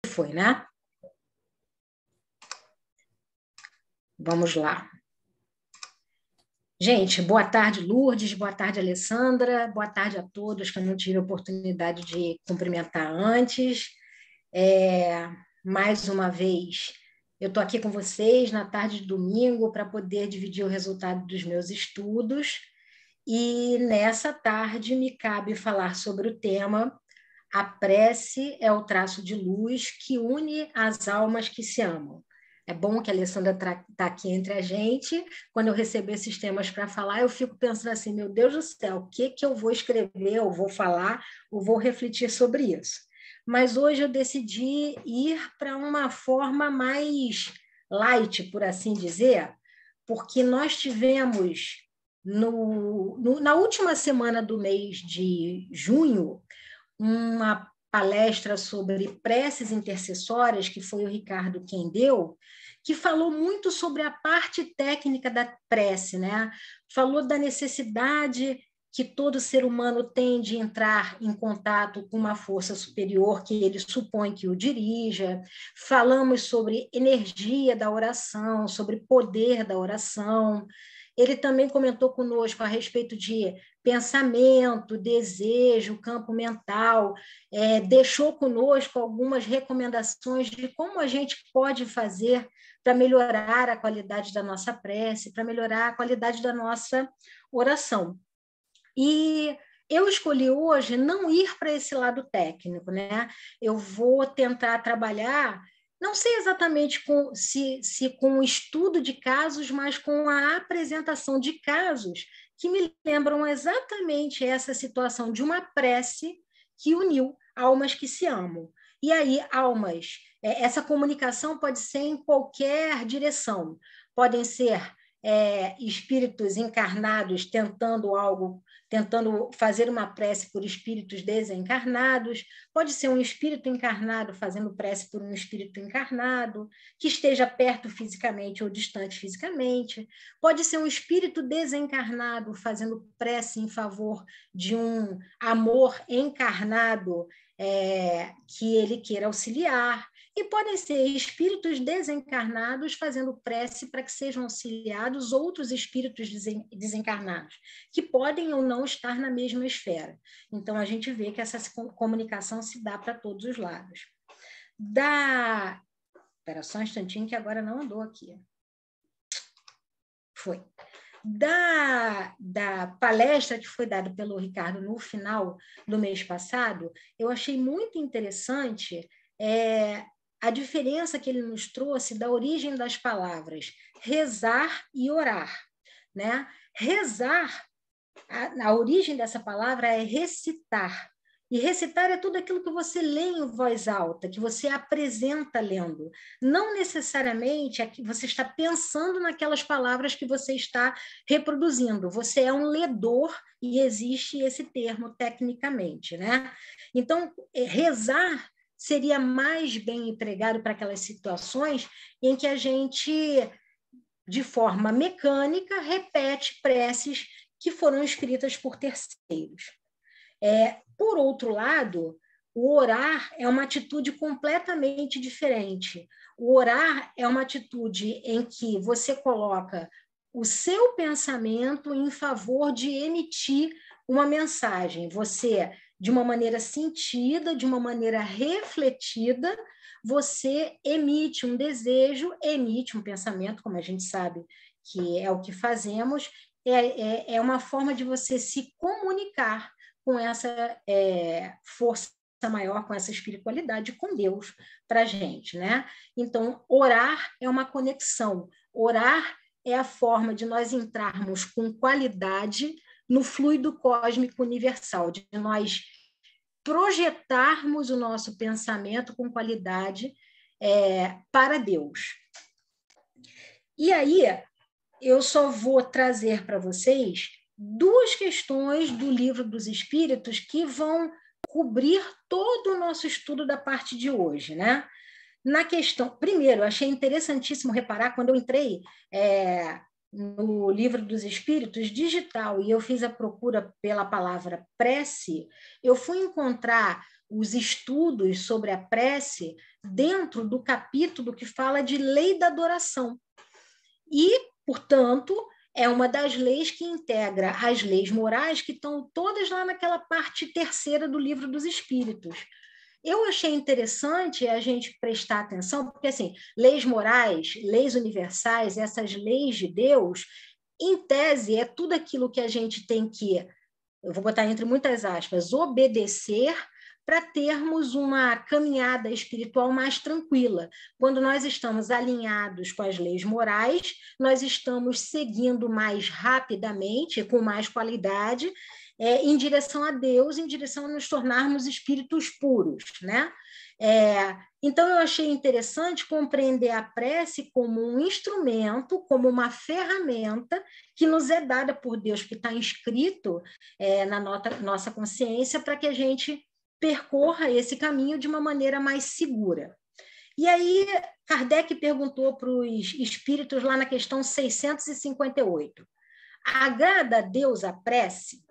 Foi, né? Vamos lá. Gente, boa tarde, Lourdes, boa tarde, Alessandra, boa tarde a todos que eu não tive a oportunidade de cumprimentar antes. Mais uma vez, eu estou aqui com vocês na tarde de domingo para poder dividir o resultado dos meus estudos. E nessa tarde me cabe falar sobre o tema A prece é o traço de luz que une as almas que se amam. É bom que a Alessandra está aqui entre a gente. Quando eu recebo esses temas para falar, eu fico pensando assim, meu Deus do céu, o que eu vou escrever, ou vou falar, ou vou refletir sobre isso? Mas hoje eu decidi ir para uma forma mais light, por assim dizer, porque nós tivemos, na última semana do mês de junho, uma palestra sobre preces intercessórias, que foi o Ricardo quem deu, que falou muito sobre a parte técnica da prece, né? Falou da necessidade que todo ser humano tem de entrar em contato com uma força superior que ele supõe que o dirija. Falamos sobre energia da oração, sobre poder da oração. Ele também comentou conosco a respeito de pensamento, desejo, campo mental, deixou conosco algumas recomendações de como a gente pode fazer para melhorar a qualidade da nossa prece, para melhorar a qualidade da nossa oração. E eu escolhi hoje não ir para esse lado técnico, né? Eu vou tentar trabalhar, não sei exatamente se com o estudo de casos, mas com a apresentação de casos que me lembram exatamente essa situação de uma prece que uniu almas que se amam. E aí, almas, essa comunicação pode ser em qualquer direção. Podem ser espíritos encarnados tentando fazer uma prece por espíritos desencarnados, pode ser um espírito encarnado fazendo prece por um espírito encarnado, que esteja perto fisicamente ou distante fisicamente, pode ser um espírito desencarnado fazendo prece em favor de um amor encarnado que ele queira auxiliar, e podem ser espíritos desencarnados fazendo prece para que sejam auxiliados outros espíritos desencarnados, que podem ou não estar na mesma esfera. Então, a gente vê que essa comunicação se dá para todos os lados. Espera só um instantinho que agora não andou aqui. Foi. Da palestra que foi dada pelo Ricardo no final do mês passado, eu achei muito interessante a diferença que ele nos trouxe da origem das palavras rezar e orar, né? Rezar, a origem dessa palavra é recitar. E recitar é tudo aquilo que você lê em voz alta, que você apresenta lendo. Não necessariamente é que você está pensando naquelas palavras que você está reproduzindo. Você é um ledor e existe esse termo tecnicamente, né? Então, rezar seria mais bem empregado para aquelas situações em que a gente, de forma mecânica, repete preces que foram escritas por terceiros. Por outro lado, o orar é uma atitude completamente diferente. O orar é uma atitude em que você coloca o seu pensamento em favor de emitir uma mensagem. Você, de uma maneira sentida, de uma maneira refletida, você emite um desejo, emite um pensamento, como a gente sabe que é o que fazemos, é uma forma de você se comunicar com essa força maior, com essa espiritualidade, com Deus para a gente, né? Então, orar é uma conexão. Orar é a forma de nós entrarmos com qualidade no fluido cósmico universal, de nós projetarmos o nosso pensamento com qualidade para Deus. E aí, eu só vou trazer para vocês duas questões do Livro dos Espíritos que vão cobrir todo o nosso estudo da parte de hoje, né? Na questão, primeiro, eu achei interessantíssimo reparar quando eu entrei no Livro dos Espíritos digital e eu fiz a procura pela palavra prece, eu fui encontrar os estudos sobre a prece dentro do capítulo que fala de lei da adoração. E, portanto, é uma das leis que integra as leis morais que estão todas lá naquela parte terceira do Livro dos Espíritos. Eu achei interessante a gente prestar atenção, porque, assim, leis morais, leis universais, essas leis de Deus, em tese, é tudo aquilo que a gente tem que, eu vou botar entre muitas aspas, obedecer para termos uma caminhada espiritual mais tranquila. Quando nós estamos alinhados com as leis morais, nós estamos seguindo mais rapidamente, com mais qualidade, em direção a Deus, em direção a nos tornarmos espíritos puros, né? Então, eu achei interessante compreender a prece como um instrumento, como uma ferramenta que nos é dada por Deus, que está inscrito na nossa consciência, para que a gente percorra esse caminho de uma maneira mais segura. E aí, Kardec perguntou para os espíritos lá na questão 658, agrada a Deus a prece?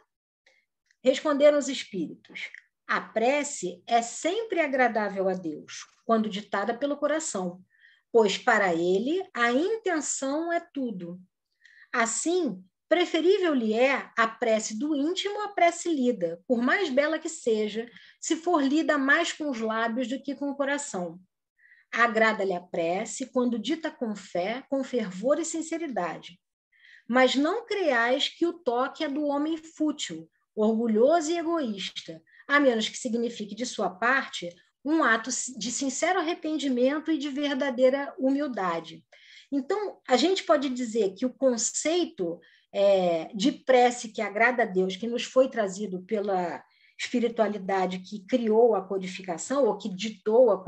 Responderam os espíritos, a prece é sempre agradável a Deus, quando ditada pelo coração, pois para ele a intenção é tudo. Assim, preferível lhe é a prece do íntimo à prece lida, por mais bela que seja, se for lida mais com os lábios do que com o coração. Agrada-lhe a prece quando dita com fé, com fervor e sinceridade. Mas não creais que o toque é do homem fútil, orgulhoso e egoísta, a menos que signifique de sua parte um ato de sincero arrependimento e de verdadeira humildade. Então, a gente pode dizer que o conceito de prece que agrada a Deus, que nos foi trazido pela espiritualidade que criou a codificação, ou que ditou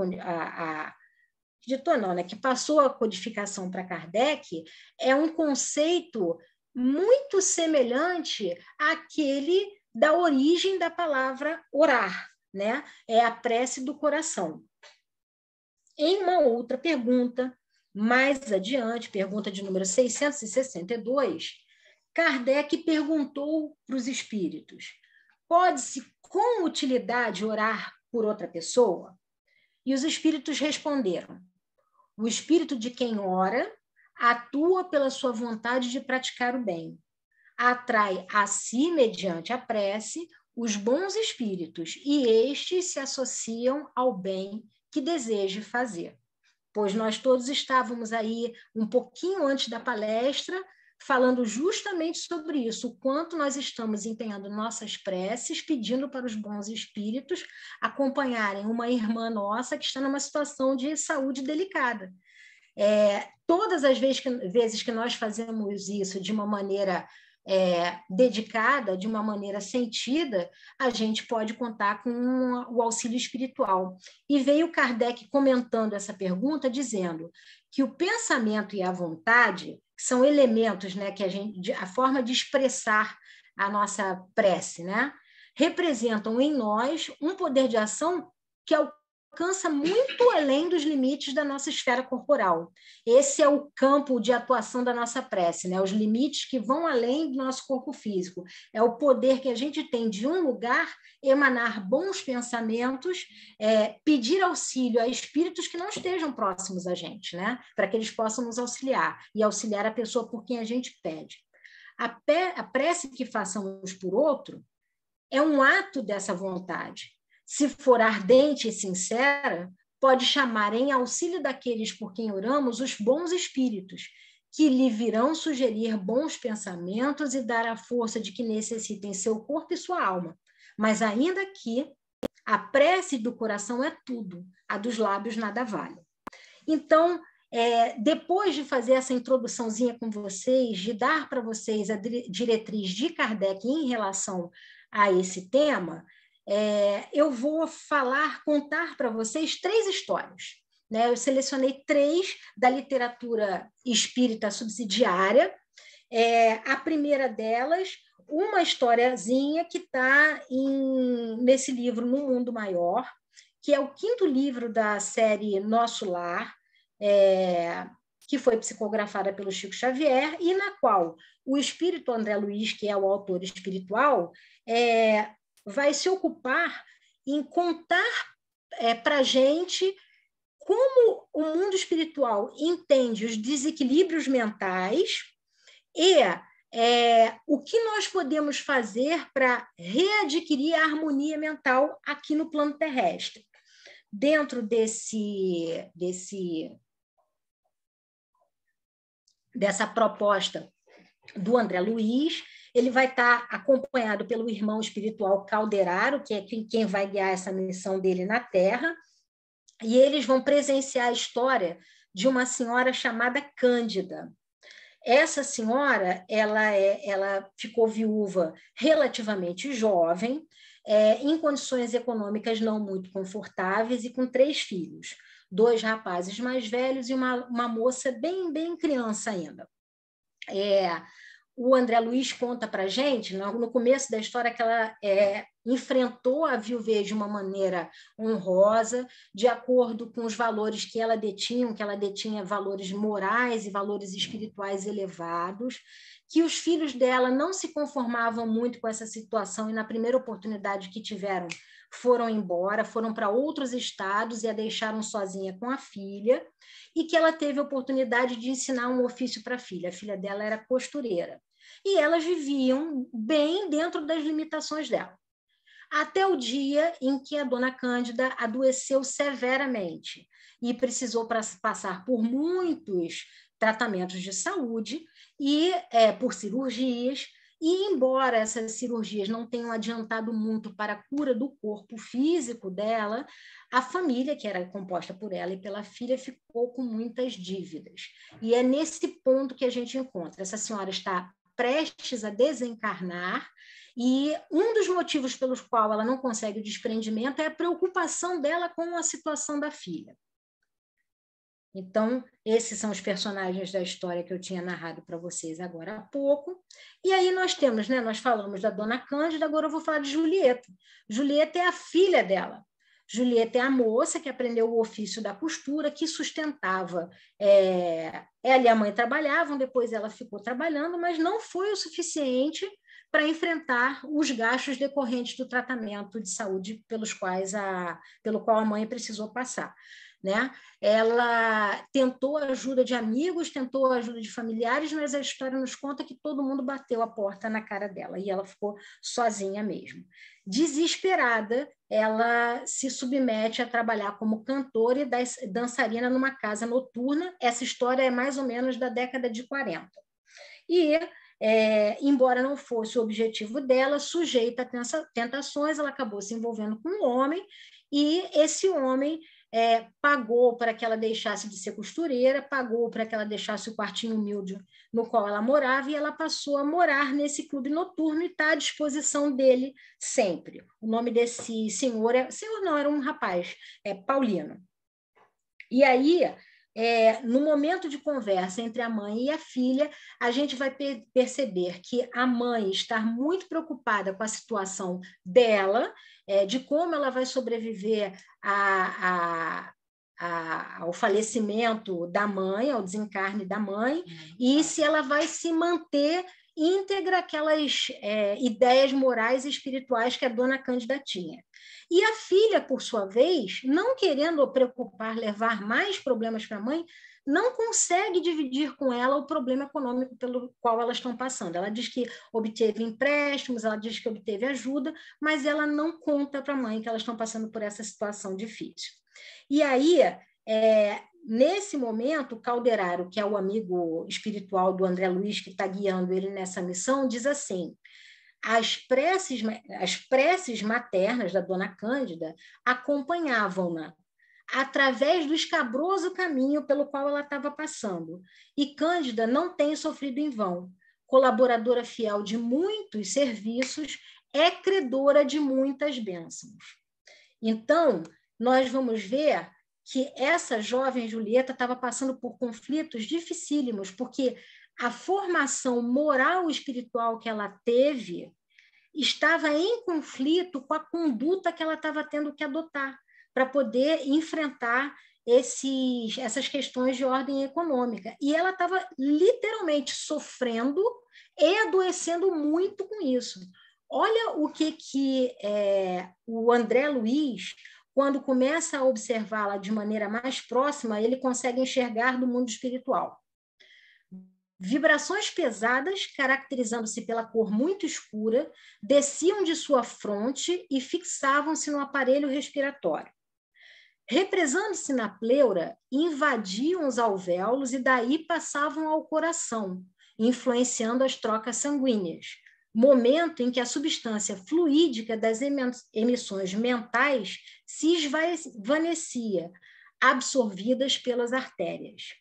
ditou não, né? Que passou a codificação para Kardec, é um conceito muito semelhante àquele da origem da palavra orar, né? É a prece do coração. Em uma outra pergunta, mais adiante, pergunta de número 662, Kardec perguntou para os espíritos, pode-se com utilidade orar por outra pessoa? E os espíritos responderam, o espírito de quem ora atua pela sua vontade de praticar o bem. Atrai a si, mediante a prece, os bons espíritos, e estes se associam ao bem que deseje fazer. Pois nós todos estávamos aí um pouquinho antes da palestra, falando justamente sobre isso, o quanto nós estamos empenhando nossas preces, pedindo para os bons espíritos acompanharem uma irmã nossa que está numa situação de saúde delicada. Todas as vezes que nós fazemos isso de uma maneira dedicada, de uma maneira sentida, a gente pode contar com o auxílio espiritual. E veio Kardec comentando essa pergunta, dizendo que o pensamento e a vontade são elementos, né, que a forma de expressar a nossa prece, né, representam em nós um poder de ação que alcança muito além dos limites da nossa esfera corporal. Esse é o campo de atuação da nossa prece, né? Os limites que vão além do nosso corpo físico. É o poder que a gente tem de um lugar emanar bons pensamentos, pedir auxílio a espíritos que não estejam próximos a gente, né? Para que eles possam nos auxiliar e auxiliar a pessoa por quem a gente pede. A prece que façamos por outro é um ato dessa vontade. Se for ardente e sincera, pode chamar em auxílio daqueles por quem oramos os bons espíritos, que lhe virão sugerir bons pensamentos e dar a força de que necessitem seu corpo e sua alma. Mas ainda que a prece do coração é tudo, a dos lábios nada vale. Então, depois de fazer essa introduçãozinha com vocês, de dar para vocês a diretriz de Kardec em relação a esse tema, eu vou contar para vocês 3 histórias. Né? Eu selecionei 3 da literatura espírita subsidiária. A primeira delas, uma historiazinha que está nesse livro, No Mundo Maior, que é o 5º livro da série Nosso Lar, que foi psicografada pelo Chico Xavier, e na qual o espírito André Luiz, que é o autor espiritual, vai se ocupar em contar para a gente como o mundo espiritual entende os desequilíbrios mentais e o que nós podemos fazer para readquirir a harmonia mental aqui no plano terrestre. Dentro dessa proposta do André Luiz, ele vai estar acompanhado pelo irmão espiritual Calderaro, que é quem vai guiar essa missão dele na Terra, e eles vão presenciar a história de uma senhora chamada Cândida. Essa senhora, ela ficou viúva relativamente jovem, em condições econômicas não muito confortáveis e com 3 filhos, 2 rapazes mais velhos e uma moça bem criança ainda. O André Luiz conta para a gente, no começo da história, que ela enfrentou a viuvez de uma maneira honrosa, de acordo com os valores que ela detinha valores morais e valores espirituais elevados, que os filhos dela não se conformavam muito com essa situação e, na primeira oportunidade que tiveram, foram embora, foram para outros estados e a deixaram sozinha com a filha, e que ela teve a oportunidade de ensinar um ofício para a filha dela era costureira, e elas viviam bem dentro das limitações dela. Até o dia em que a dona Cândida adoeceu severamente e precisou passar por muitos tratamentos de saúde e por cirurgias, e embora essas cirurgias não tenham adiantado muito para a cura do corpo físico dela, a família, que era composta por ela e pela filha, ficou com muitas dívidas. E é nesse ponto que a gente encontra. Essa senhora está prestes a desencarnar, e um dos motivos pelos quais ela não consegue o desprendimento é a preocupação dela com a situação da filha. Então, esses são os personagens da história que eu tinha narrado para vocês agora há pouco. E aí nós temos, nós falamos da dona Cândida, agora eu vou falar de Julieta. Julieta é a filha dela. Julieta é a moça que aprendeu o ofício da costura, que sustentava. Ela e a mãe trabalhavam, depois ela ficou trabalhando, mas não foi o suficiente para enfrentar os gastos decorrentes do tratamento de saúde pelo qual a mãe precisou passar. Ela tentou a ajuda de amigos, tentou a ajuda de familiares, mas a história nos conta que todo mundo bateu a porta na cara dela e ela ficou sozinha mesmo. Desesperada, ela se submete a trabalhar como cantora e dançarina numa casa noturna. Essa história é mais ou menos da década de 40. E, embora não fosse o objetivo dela, sujeita a tentações, ela acabou se envolvendo com um homem, e esse homem pagou para que ela deixasse de ser costureira, pagou para que ela deixasse o quartinho humilde no qual ela morava, e ela passou a morar nesse clube noturno e está à disposição dele sempre. O nome desse senhor não, era um rapaz, Paulino. E aí, no momento de conversa entre a mãe e a filha, a gente vai perceber que a mãe está muito preocupada com a situação dela, de como ela vai sobreviver ao falecimento da mãe, ao desencarne da mãe, e se ela vai se manter íntegra aquelas ideias morais e espirituais que a dona Cândida tinha. E a filha, por sua vez, não querendo levar mais problemas para a mãe, não consegue dividir com ela o problema econômico pelo qual elas estão passando. Ela diz que obteve empréstimos, ela diz que obteve ajuda, mas ela não conta para a mãe que elas estão passando por essa situação difícil. E aí, nesse momento, Calderaro, que é o amigo espiritual do André Luiz, que está guiando ele nessa missão, diz assim: as preces maternas da dona Cândida acompanhavam-na através do escabroso caminho pelo qual ela estava passando. E Cândida não tem sofrido em vão. Colaboradora fiel de muitos serviços, é credora de muitas bênçãos. Então, nós vamos ver que essa jovem Julieta estava passando por conflitos dificílimos, porque a formação moral e espiritual que ela teve estava em conflito com a conduta que ela estava tendo que adotar para poder enfrentar essas questões de ordem econômica. E ela estava literalmente sofrendo e adoecendo muito com isso. Olha o que o André Luiz, quando começa a observá-la de maneira mais próxima, ele consegue enxergar do mundo espiritual. Vibrações pesadas, caracterizando-se pela cor muito escura, desciam de sua fronte e fixavam-se no aparelho respiratório. Represando-se na pleura, invadiam os alvéolos e daí passavam ao coração, influenciando as trocas sanguíneas, momento em que a substância fluídica das emissões mentais se esvanecia, absorvidas pelas artérias.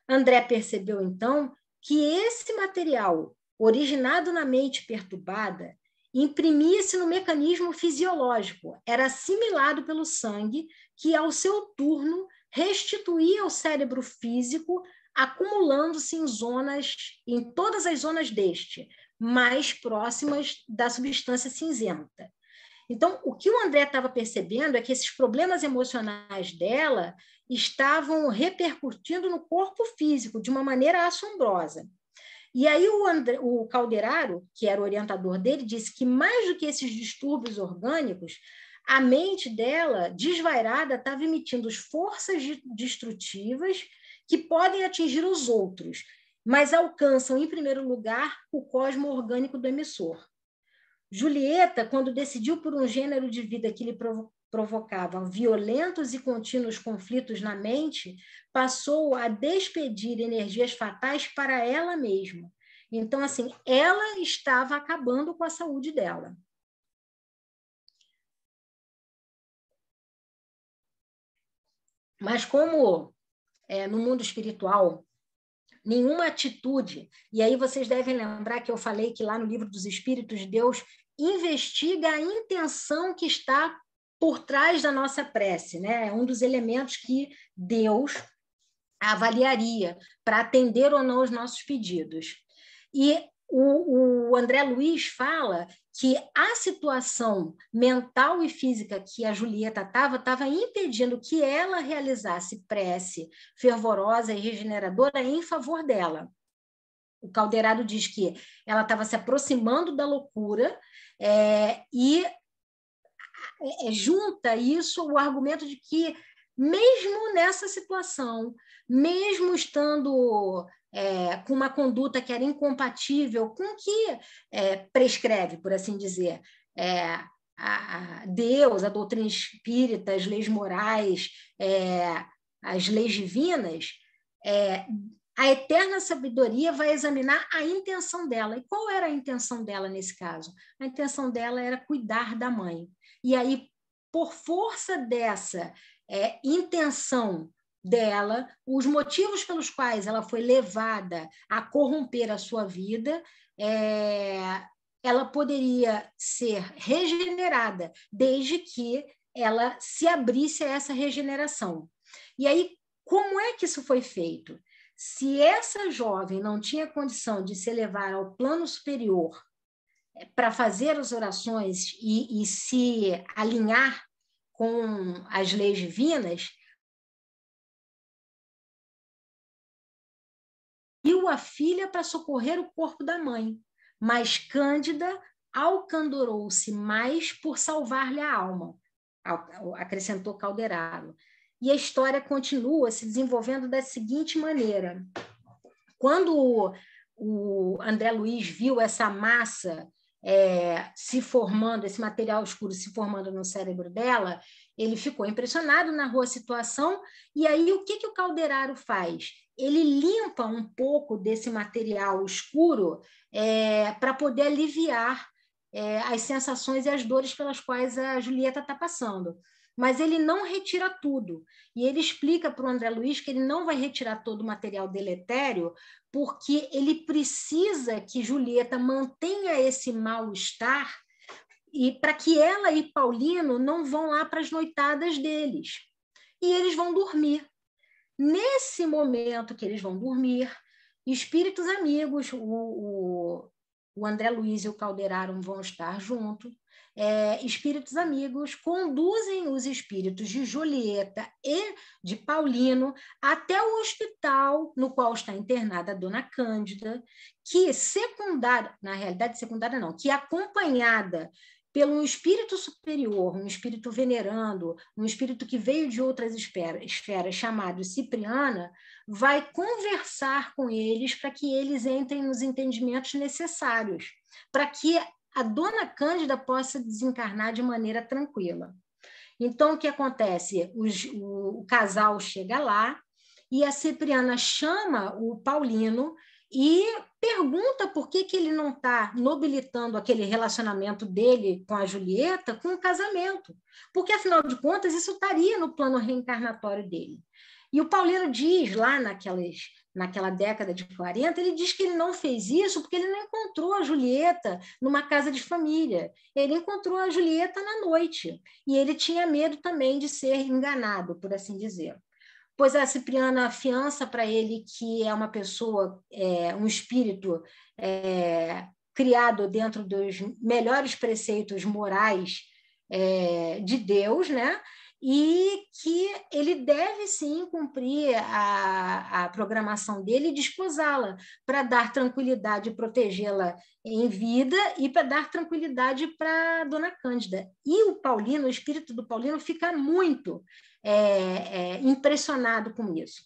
André percebeu, então, que esse material, originado na mente perturbada, imprimia-se no mecanismo fisiológico, era assimilado pelo sangue, que, ao seu turno, restituía ao cérebro físico, acumulando-se em todas as zonas deste, mais próximas da substância cinzenta. Então, o que o André estava percebendo é que esses problemas emocionais dela estavam repercutindo no corpo físico de uma maneira assombrosa. E aí o Calderaro, que era o orientador dele, disse que mais do que esses distúrbios orgânicos, a mente dela, desvairada, estava emitindo forças destrutivas que podem atingir os outros, mas alcançam, em primeiro lugar, o cosmo orgânico do emissor. Julieta, quando decidiu por um gênero de vida que lhe provocava violentos e contínuos conflitos na mente, passou a despedir energias fatais para ela mesma. Então, assim, ela estava acabando com a saúde dela. Mas como no mundo espiritual, nenhuma atitude, e aí vocês devem lembrar que eu falei que lá no Livro dos Espíritos, Deus investiga a intenção que está por trás da nossa prece, né? É um dos elementos que Deus avaliaria para atender ou não os nossos pedidos. E o André Luiz fala que a situação mental e física que a Julieta estava impedindo que ela realizasse prece fervorosa e regeneradora em favor dela. O Calderaro diz que ela estava se aproximando da loucura e junta isso o argumento de que, mesmo nessa situação, mesmo estando com uma conduta que era incompatível com o que prescreve, por assim dizer, a Deus, a doutrina espírita, as leis morais, as leis divinas, a eterna sabedoria vai examinar a intenção dela. E qual era a intenção dela nesse caso? A intenção dela era cuidar da mãe. E aí, por força dessa intenção dela, os motivos pelos quais ela foi levada a corromper a sua vida, ela poderia ser regenerada, desde que ela se abrisse a essa regeneração. E aí, como é que isso foi feito? Se essa jovem não tinha condição de se elevar ao plano superior para fazer as orações e se alinhar com as leis divinas, viu a filha para socorrer o corpo da mãe, mas Cândida alcandorou-se mais por salvar-lhe a alma, acrescentou Calderaro. E a história continua se desenvolvendo da seguinte maneira. Quando o André Luiz viu essa massa se formando, esse material escuro se formando no cérebro dela, ele ficou impressionado, narrou a situação, e aí o que o Calderaro faz? Ele limpa um pouco desse material escuro para poder aliviar as sensações e as dores pelas quais a Julieta está passando. Mas ele não retira tudo. E ele explica para o André Luiz que ele não vai retirar todo o material deletério, porque ele precisa que Julieta mantenha esse mal-estar e para que ela e Paulino não vão lá para as noitadas deles. E eles vão dormir. Nesse momento que eles vão dormir, espíritos amigos, o o André Luiz e o Calderaro vão estar juntos. Espíritos amigos conduzem os espíritos de Julieta e de Paulino até o hospital no qual está internada a Dona Cândida, que secundária, na realidade secundária não, que acompanhada pelo um espírito superior, um espírito venerando, um espírito que veio de outras esferas chamado Cipriana, vai conversar com eles para que eles entrem nos entendimentos necessários, para que a Dona Cândida possa desencarnar de maneira tranquila. Então, o que acontece? O casal chega lá e a Cipriana chama o Paulino e pergunta por que ele não está nobilitando aquele relacionamento dele com a Julieta com o casamento. Porque, afinal de contas, isso estaria no plano reencarnatório dele. E o Paulino diz, lá naquela década de 40, ele diz que ele não fez isso porque ele não encontrou a Julieta numa casa de família. Ele encontrou a Julieta na noite. E ele tinha medo também de ser enganado, por assim dizer. Pois a Cipriana afiança para ele que é uma pessoa, um espírito criado dentro dos melhores preceitos morais de Deus, né? E que ele deve, sim, cumprir a programação dele e desposá-la para dar tranquilidade e protegê-la em vida e para dar tranquilidade para a Dona Cândida. E o Paulino, o espírito do Paulino, fica muito impressionado com isso.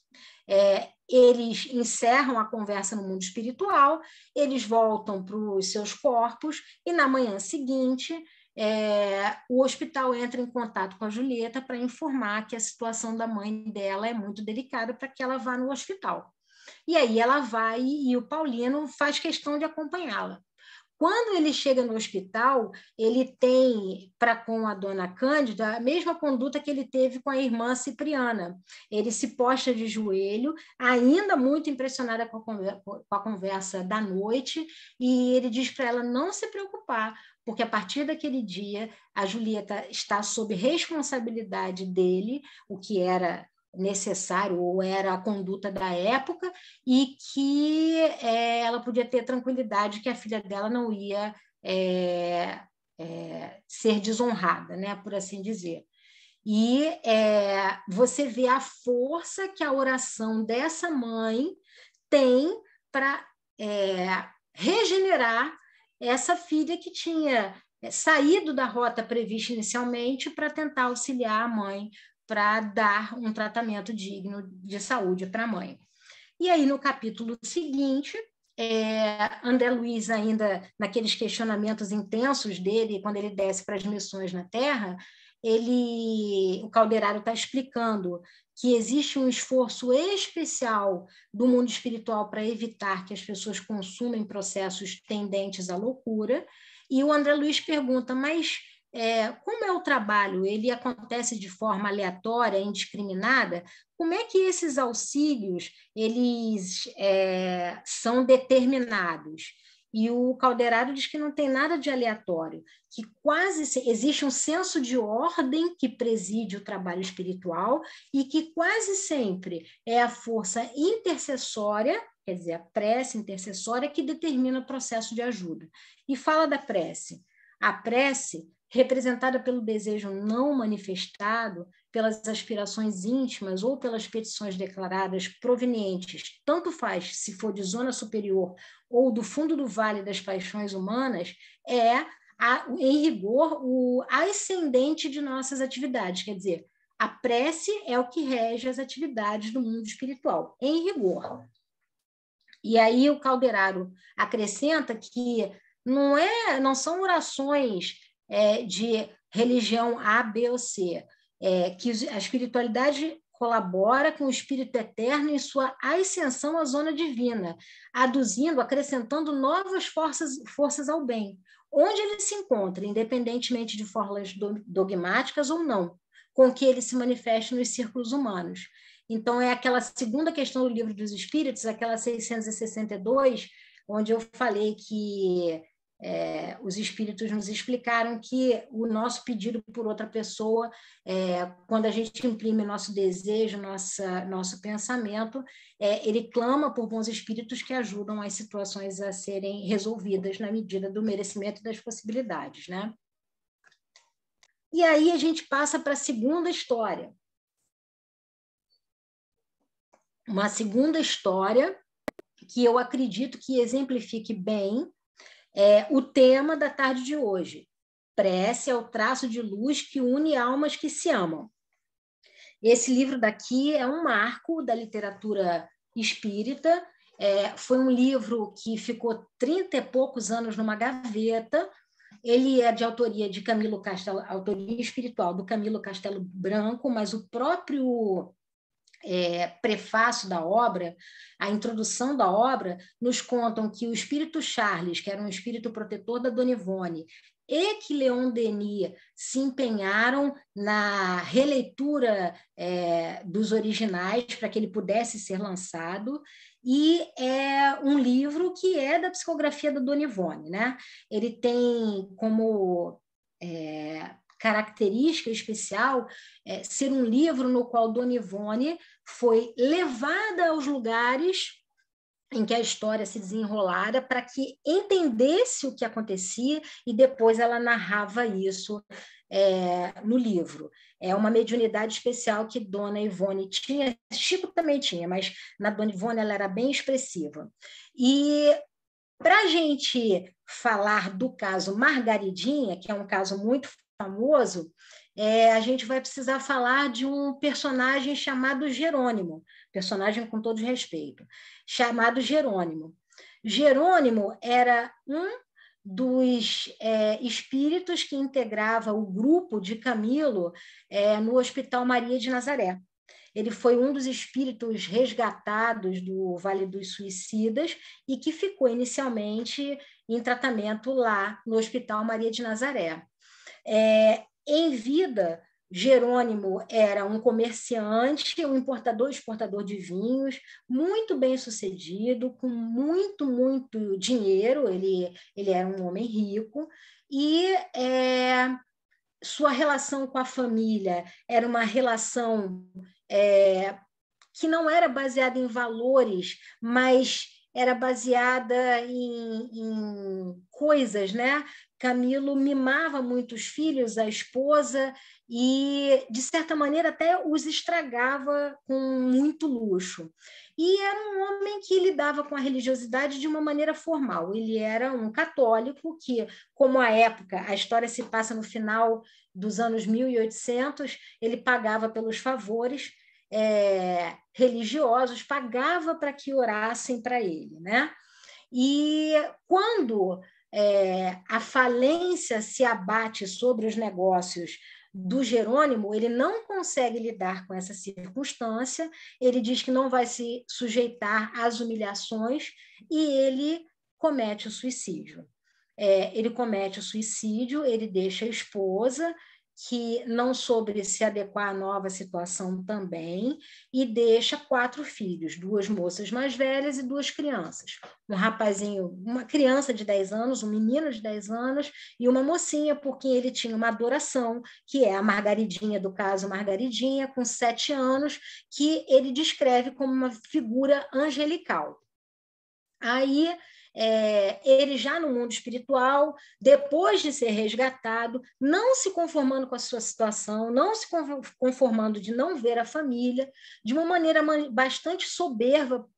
Eles encerram a conversa no mundo espiritual, eles voltam para os seus corpos e, na manhã seguinte, o hospital entra em contato com a Julieta para informar que a situação da mãe dela é muito delicada para que ela vá no hospital. E aí ela vai e o Paulino faz questão de acompanhá-la. Quando ele chega no hospital, ele tem para com a Dona Cândida a mesma conduta que ele teve com a irmã Cipriana. Ele se posta de joelho, ainda muito impressionada com a conversa da noite, e ele diz para ela não se preocupar, porque a partir daquele dia a Julieta está sob responsabilidade dele, o que era necessário ou era a conduta da época, e que ela podia ter tranquilidade que a filha dela não ia ser desonrada, né, por assim dizer. E você vê a força que a oração dessa mãe tem para regenerar essa filha que tinha saído da rota prevista inicialmente para tentar auxiliar a mãe para dar um tratamento digno de saúde para a mãe. E aí, no capítulo seguinte, André Luiz, ainda naqueles questionamentos intensos dele, quando ele desce para as missões na Terra, o Calderaro está explicando que existe um esforço especial do mundo espiritual para evitar que as pessoas consumem processos tendentes à loucura, e o André Luiz pergunta, mas como é o trabalho? Ele acontece de forma aleatória, indiscriminada? Como é que esses auxílios eles são determinados? E o Calderaro diz que não tem nada de aleatório, que existe um senso de ordem que preside o trabalho espiritual e que quase sempre é a força intercessória, quer dizer, a prece intercessória, que determina o processo de ajuda. E fala da prece. A prece, representada pelo desejo não manifestado, pelas aspirações íntimas ou pelas petições declaradas provenientes, tanto faz se for de zona superior ou do fundo do vale das paixões humanas, em rigor, o ascendente de nossas atividades. Quer dizer, a prece é o que rege as atividades do mundo espiritual, em rigor. E aí o Calderaro acrescenta que não são orações de religião A, B ou C, que a espiritualidade colabora com o espírito eterno em sua ascensão à zona divina, acrescentando novas forças ao bem, onde ele se encontra, independentemente de formas dogmáticas ou não, com que ele se manifeste nos círculos humanos. Então, é aquela segunda questão do Livro dos Espíritos, aquela 662, onde eu falei que Os espíritos nos explicaram que o nosso pedido por outra pessoa, quando a gente imprime nosso desejo, nosso pensamento, ele clama por bons espíritos que ajudam as situações a serem resolvidas na medida do merecimento e das possibilidades, né? E aí a gente passa para a segunda história. Uma segunda história que eu acredito que exemplifique bem o tema da tarde de hoje. Prece é o traço de luz que une almas que se amam. Esse livro daqui é um marco da literatura espírita. Foi um livro que ficou 30 e poucos anos numa gaveta. Ele é de autoria de Camilo Castelo, autoria espiritual do Camilo Castelo Branco, mas o próprio prefácio da obra, a introdução da obra, nos contam que o espírito Charles, que era um espírito protetor da Dona Ivone, e que Leon Denis se empenharam na releitura dos originais para que ele pudesse ser lançado, e é um livro que é da psicografia da Dona Ivone, né? Ele tem como característica especial ser um livro no qual Dona Ivone foi levada aos lugares em que a história se desenrolara para que entendesse o que acontecia e depois ela narrava isso no livro. É uma mediunidade especial que Dona Ivone tinha, Chico também tinha, mas na Dona Ivone ela era bem expressiva. E para a gente falar do caso Margaridinha, que é um caso muito famoso, a gente vai precisar falar de um personagem chamado Jerônimo, personagem com todo respeito, chamado Jerônimo. Jerônimo era um dos espíritos que integrava o grupo de Camilo no Hospital Maria de Nazaré. Ele foi um dos espíritos resgatados do Vale dos Suicidas e que ficou inicialmente em tratamento lá no Hospital Maria de Nazaré. Em vida, Jerônimo era um comerciante, um importador, exportador de vinhos, muito bem sucedido, com muito, muito dinheiro, ele era um homem rico, e sua relação com a família era uma relação que não era baseada em valores, mas era baseada em coisas, né? Camilo mimava muito os filhos, a esposa, e, de certa maneira, até os estragava com muito luxo. E era um homem que lidava com a religiosidade de uma maneira formal. Ele era um católico que, como à época, a história se passa no final dos anos 1800, ele pagava pelos favores religiosos, pagava para que orassem para ele, né? E quando a falência se abate sobre os negócios do Jerônimo, ele não consegue lidar com essa circunstância, ele diz que não vai se sujeitar às humilhações e ele comete o suicídio. Ele comete o suicídio, ele deixa a esposa, que não soube se adequar à nova situação também, e deixa 4 filhos, 2 moças mais velhas e 2 crianças. Um rapazinho, uma criança de 10 anos, um menino de 10 anos e uma mocinha por quem ele tinha uma adoração, que é a Margaridinha, do caso Margaridinha, com 7 anos, que ele descreve como uma figura angelical. Aí, ele já no mundo espiritual, depois de ser resgatado, não se conformando com a sua situação, não se conformando de não ver a família, de uma maneira bastante soberba,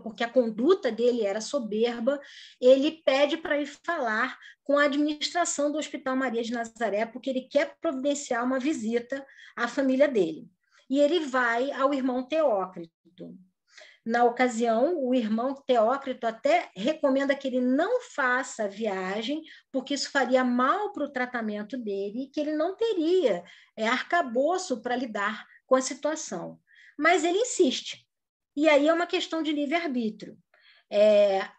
porque a conduta dele era soberba, ele pede para ir falar com a administração do Hospital Maria de Nazaré, porque ele quer providenciar uma visita à família dele. E ele vai ao irmão Teócrito. Na ocasião, o irmão Teócrito até recomenda que ele não faça a viagem, porque isso faria mal para o tratamento dele e que ele não teria arcabouço para lidar com a situação. Mas ele insiste. E aí é uma questão de livre-arbítrio.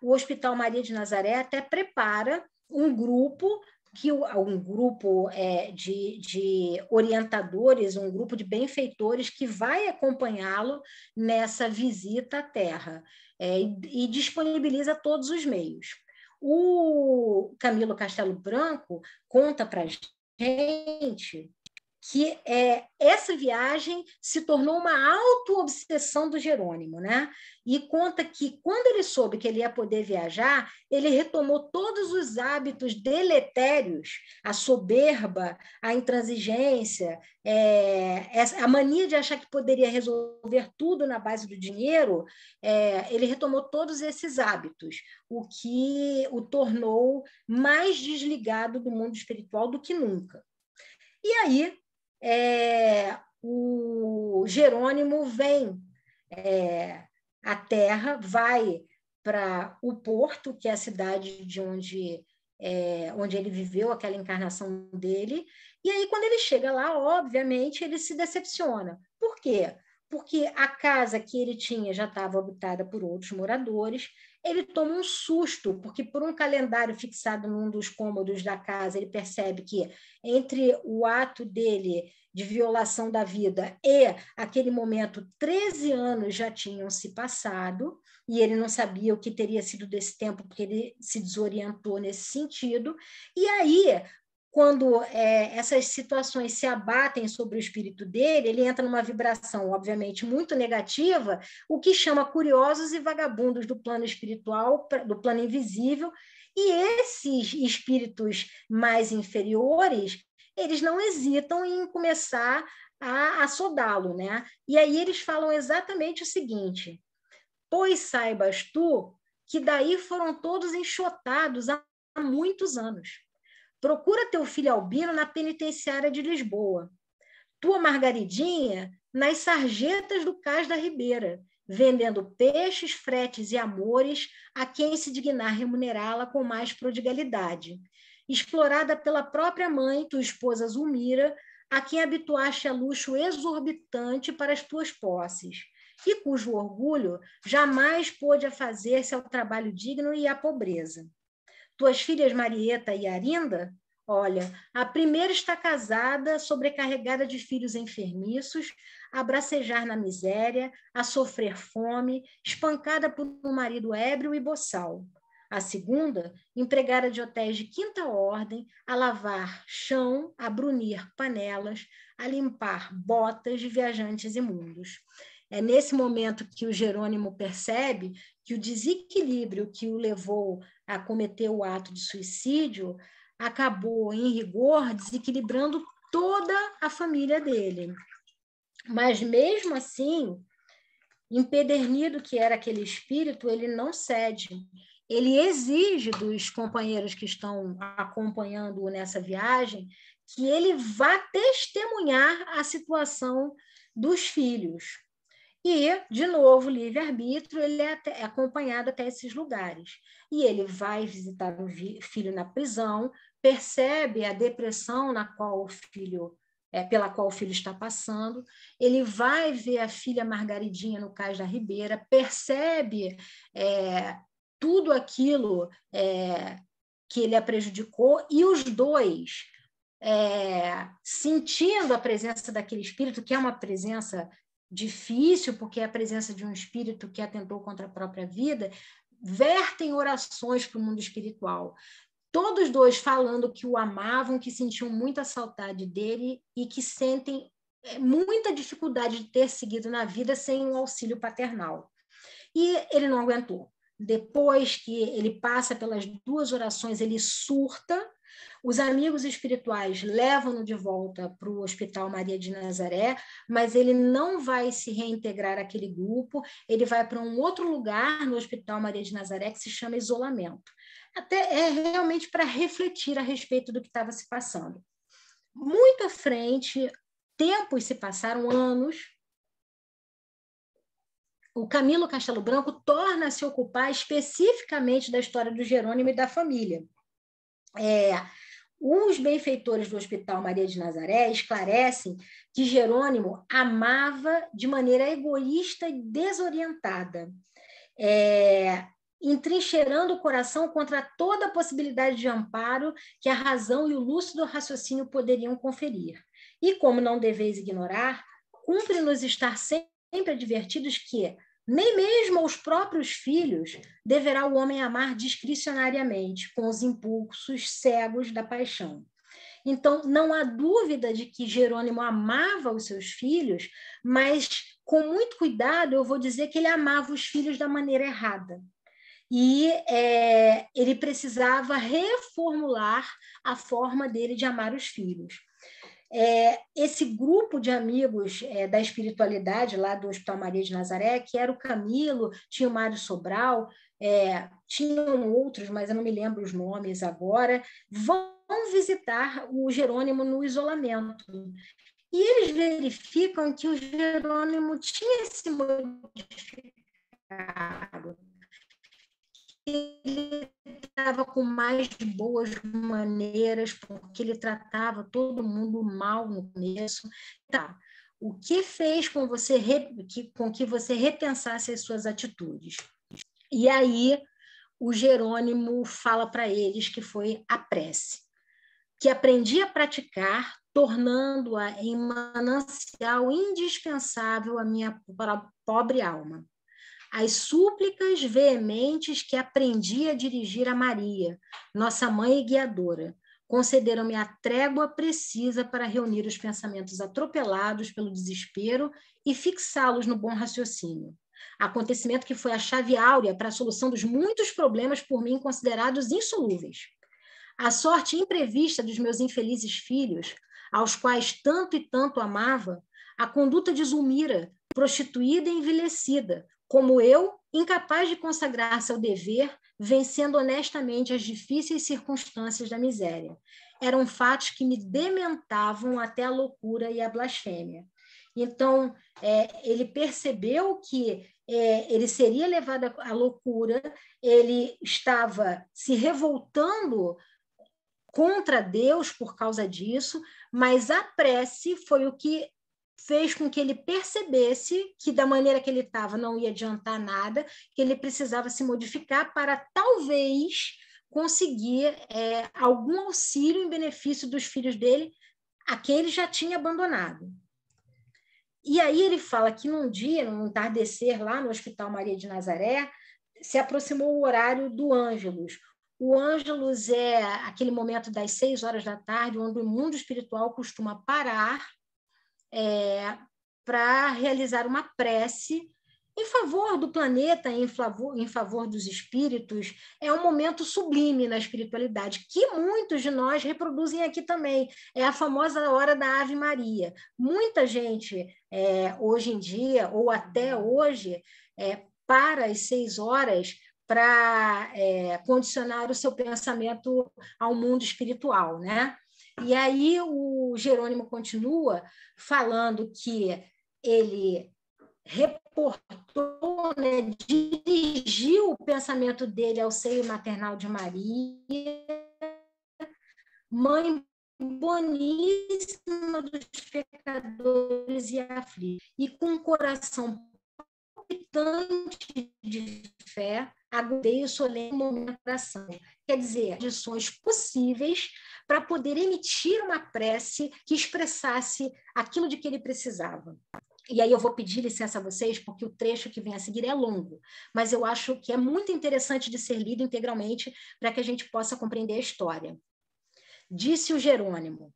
O Hospital Maria de Nazaré até prepara um grupo de orientadores, um grupo de benfeitores que vai acompanhá-lo nessa visita à Terra e disponibiliza todos os meios. O Camilo Castelo Branco conta para a gente que essa viagem se tornou uma auto-obsessão do Jerônimo, né? E conta que, quando ele soube que ele ia poder viajar, ele retomou todos os hábitos deletérios, a soberba, a intransigência, a mania de achar que poderia resolver tudo na base do dinheiro. Ele retomou todos esses hábitos, o que o tornou mais desligado do mundo espiritual do que nunca. E aí, o Jerônimo vem à Terra, vai para o Porto, que é a cidade de onde ele viveu, aquela encarnação dele, e aí, quando ele chega lá, obviamente, ele se decepciona. Por quê? Porque a casa que ele tinha já estava habitada por outros moradores. Ele toma um susto, porque por um calendário fixado num dos cômodos da casa, ele percebe que entre o ato dele de violação da vida e aquele momento, 13 anos já tinham se passado, e ele não sabia o que teria sido desse tempo, porque ele se desorientou nesse sentido. E aí, quando essas situações se abatem sobre o espírito dele, ele entra numa vibração, obviamente, muito negativa, o que chama curiosos e vagabundos do plano espiritual, do plano invisível, e esses espíritos mais inferiores, eles não hesitam em começar a assodá-lo, né? E aí eles falam exatamente o seguinte: pois saibas tu que daí foram todos enxotados há muitos anos. Procura teu filho Albino na penitenciária de Lisboa. Tua Margaridinha nas sarjetas do Cais da Ribeira, vendendo peixes, fretes e amores a quem se dignar remunerá-la com mais prodigalidade. Explorada pela própria mãe, tua esposa Zulmira, a quem habituaste a luxo exorbitante para as tuas posses, e cujo orgulho jamais pôde afazer-se ao trabalho digno e à pobreza. Tuas filhas Marieta e Arinda, olha, a primeira está casada, sobrecarregada de filhos enfermiços, a bracejar na miséria, a sofrer fome, espancada por um marido ébrio e boçal. A segunda, empregada de hotéis de quinta ordem, a lavar chão, a brunir panelas, a limpar botas de viajantes imundos. É nesse momento que o Jerônimo percebe que o desequilíbrio que o levou a cometer o ato de suicídio acabou, em rigor, desequilibrando toda a família dele. Mas, mesmo assim, empedernido que era aquele espírito, ele não cede. Ele exige dos companheiros que estão acompanhando-o nessa viagem que ele vá testemunhar a situação dos filhos. E, de novo, livre-arbítrio, ele é acompanhado até esses lugares. E ele vai visitar o filho na prisão, percebe a depressão na qual o filho, pela qual o filho está passando, ele vai ver a filha Margaridinha no Cais da Ribeira, percebe tudo aquilo que ele a prejudicou, e os dois, sentindo a presença daquele espírito, que é uma presença difícil, porque é a presença de um espírito que atentou contra a própria vida, vertem orações para o mundo espiritual. Todos dois falando que o amavam, que sentiam muita saudade dele e que sentem muita dificuldade de ter seguido na vida sem o auxílio paternal. E ele não aguentou. Depois que ele passa pelas duas orações, ele surta. Os amigos espirituais levam-no de volta para o Hospital Maria de Nazaré, mas ele não vai se reintegrar àquele grupo, ele vai para um outro lugar no Hospital Maria de Nazaré que se chama isolamento. Até realmente para refletir a respeito do que estava se passando. Muito à frente, tempos se passaram, anos, o Camilo Castelo Branco torna a se ocupar especificamente da história do Jerônimo e da família. Os benfeitores do Hospital Maria de Nazaré esclarecem que Jerônimo amava de maneira egoísta e desorientada, entrincheirando o coração contra toda a possibilidade de amparo que a razão e o lúcido raciocínio poderiam conferir. E, como não deveis ignorar, cumpre-nos estar sempre advertidos que, Nem mesmo aos próprios filhos deverá o homem amar discricionariamente, com os impulsos cegos da paixão. Então, não há dúvida de que Jerônimo amava os seus filhos, mas, com muito cuidado, eu vou dizer que ele amava os filhos da maneira errada. E ele precisava reformular a forma dele de amar os filhos. Esse grupo de amigos da espiritualidade lá do Hospital Maria de Nazaré, que era o Camilo, tinha o Mário Sobral, tinham outros, mas eu não me lembro os nomes agora, vão visitar o Jerônimo no isolamento. E eles verificam que o Jerônimo tinha se modificado. Ele estava com mais boas maneiras, porque ele tratava todo mundo mal no começo. Tá. O que fez com que você repensasse as suas atitudes? E aí o Jerônimo fala para eles que foi a prece, que aprendi a praticar, tornando-a em manancial indispensável à minha pobre alma. As súplicas veementes que aprendi a dirigir a Maria, nossa mãe e guiadora, concederam-me a trégua precisa para reunir os pensamentos atropelados pelo desespero e fixá-los no bom raciocínio. Acontecimento que foi a chave áurea para a solução dos muitos problemas por mim considerados insolúveis. A sorte imprevista dos meus infelizes filhos, aos quais tanto e tanto amava, a conduta de Zulmira, prostituída e envelhecida, como eu, incapaz de consagrar-se ao dever, vencendo honestamente as difíceis circunstâncias da miséria. Eram fatos que me dementavam até a loucura e a blasfêmia. Então, ele percebeu que ele seria levado à loucura, ele estava se revoltando contra Deus por causa disso, mas a prece foi o que fez com que ele percebesse que da maneira que ele estava não ia adiantar nada, que ele precisava se modificar para talvez conseguir algum auxílio em benefício dos filhos dele, a quem ele já tinha abandonado. E aí ele fala que num dia, num entardecer lá no Hospital Maria de Nazaré, se aproximou o horário do Ângelus. O Ângelus é aquele momento das 6 horas da tarde, onde o mundo espiritual costuma parar para realizar uma prece em favor do planeta, em favor dos espíritos. É um momento sublime na espiritualidade, que muitos de nós reproduzem aqui também. É a famosa hora da Ave Maria. Muita gente, hoje em dia, ou até hoje, para as 6 horas para condicionar o seu pensamento ao mundo espiritual, né? E aí o Jerônimo continua falando que ele reportou, né, dirigiu o pensamento dele ao seio maternal de Maria, mãe boníssima dos pecadores e aflitos, e com um coração palpitante de fé, aguardei o solene momento da oração. Quer dizer, condições possíveis para poder emitir uma prece que expressasse aquilo de que ele precisava. E aí eu vou pedir licença a vocês, porque o trecho que vem a seguir é longo, mas eu acho que é muito interessante de ser lido integralmente para que a gente possa compreender a história. Disse o Jerônimo: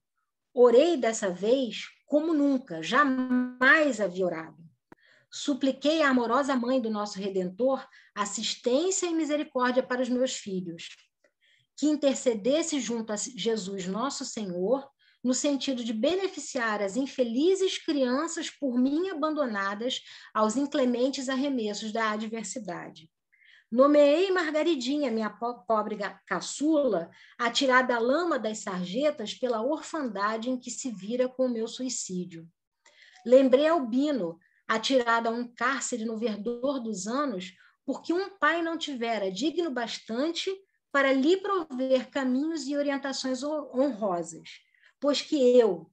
orei dessa vez como nunca, jamais havia orado. Supliquei à amorosa mãe do nosso Redentor assistência e misericórdia para os meus filhos, que intercedesse junto a Jesus nosso Senhor, no sentido de beneficiar as infelizes crianças por mim abandonadas aos inclementes arremessos da adversidade. Nomeei Margaridinha, minha pobre caçula, atirada à lama das sarjetas pela orfandade em que se vira com o meu suicídio. Lembrei Albino, atirada a um cárcere no verdor dos anos, porque um pai não tivera digno bastante para lhe prover caminhos e orientações honrosas, pois que eu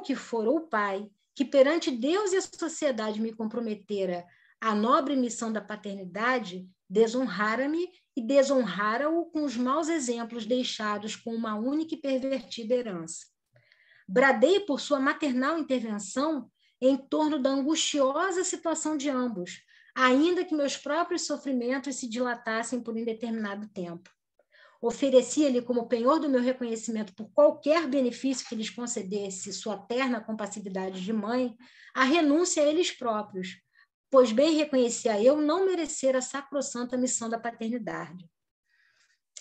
que fora o pai, que perante Deus e a sociedade me comprometera a nobre missão da paternidade, desonrara-me e desonrara-o com os maus exemplos deixados com uma única e pervertida herança. Bradei por sua maternal intervenção em torno da angustiosa situação de ambos, ainda que meus próprios sofrimentos se dilatassem por indeterminado tempo. Oferecia-lhe como penhor do meu reconhecimento por qualquer benefício que lhes concedesse sua terna compassividade de mãe, a renúncia a eles próprios, pois bem reconhecia eu não merecer a sacrossanta missão da paternidade.